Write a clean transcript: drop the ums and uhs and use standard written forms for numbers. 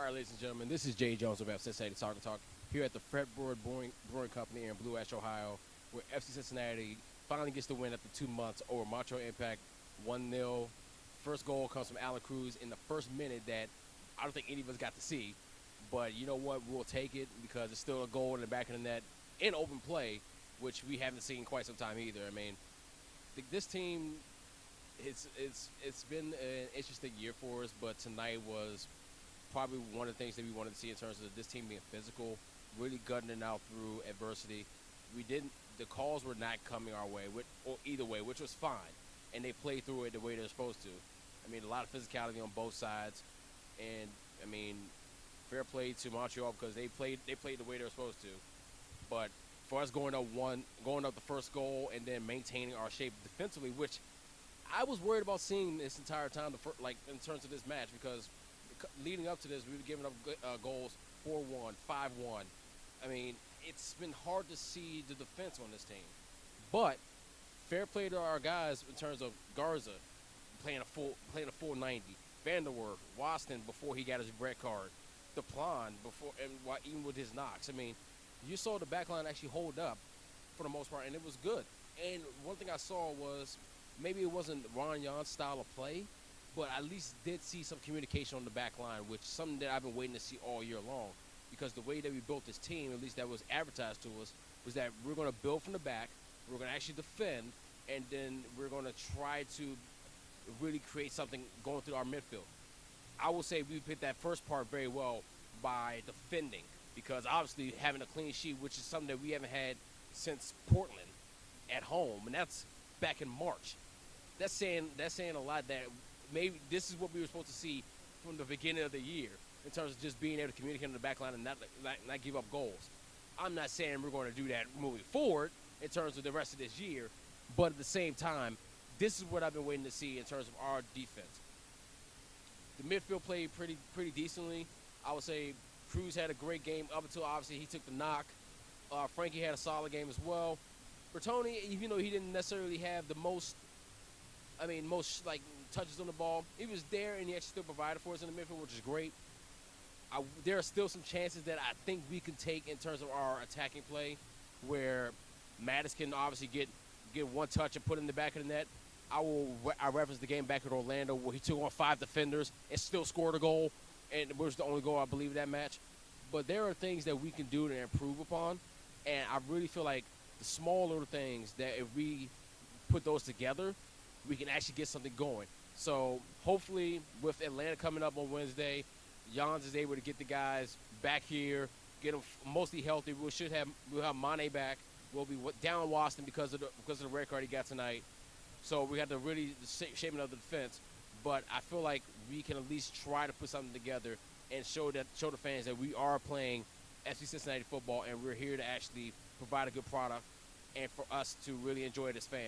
All right, ladies and gentlemen, this is Jay Jones of FC Cincinnati Soccer Talk here at the Fretboard Brewing Company in Blue Ash, Ohio, where FC Cincinnati finally gets the win after 2 months over Montreal Impact 1-0. First goal comes from Alan Cruz in the first minute that I don't think any of us got to see. But you know what? We'll take it because it's still a goal in the back of the net in open play, which we haven't seen quite some time either. I mean, this team, it's been an interesting year for us, but tonight was probably one of the things that we wanted to see in terms of this team being physical, really gutting it out through adversity. We didn't. The calls were not coming our way, or either way, which was fine, and they played through it the way they're supposed to. I mean, a lot of physicality on both sides, and I mean, fair play to Montreal because they played the way they were supposed to. But for us going up the first goal, and then maintaining our shape defensively, which I was worried about seeing this entire time, like in terms of this match, because leading up to this, we were giving up goals 4-1, 5-1. I mean, it's been hard to see the defense on this team. But fair play to our guys in terms of Garza playing a full 90, Vanderwerf, Waston before he got his red card, DePlan before, and even with his knocks. I mean, you saw the back line actually hold up for the most part, and it was good. And one thing I saw was maybe it wasn't Ron Jan's style of play, but I at least did see some communication on the back line, which is something that I've been waiting to see all year long. Because the way that we built this team, at least that was advertised to us, was that we're going to build from the back, we're going to actually defend, and then we're going to try to really create something going through our midfield. I will say we hit that first part very well by defending, because obviously having a clean sheet, which is something that we haven't had since Portland at home, and that's back in March. That's saying a lot that maybe this is what we were supposed to see from the beginning of the year in terms of just being able to communicate on the back line and not give up goals. I'm not saying we're going to do that moving forward in terms of the rest of this year, but at the same time, this is what I've been waiting to see in terms of our defense. The midfield played pretty decently. I would say Cruz had a great game up until obviously he took the knock. Frankie had a solid game as well. Bertoni, even though he didn't necessarily have the most like touches on the ball, he was there and he actually still provided for us in the midfield, which is great. There are still some chances that I think we can take in terms of our attacking play, where Mattis can obviously get one touch and put in the back of the net. I referenced the game back in Orlando where he took on 5 defenders and still scored a goal, and it was the only goal I believe in that match. But there are things that we can do to improve upon, and I really feel like the small little things that if we put those together, we can actually get something going. So hopefully with Atlanta coming up on Wednesday, Jans is able to get the guys back here, get them mostly healthy. We'll have Mane back. We'll be down Waston because of the red card he got tonight. So we have to really shaping up the defense. But I feel like we can at least try to put something together and show the fans that we are playing FC Cincinnati football and we're here to actually provide a good product and for us to really enjoy it as fans.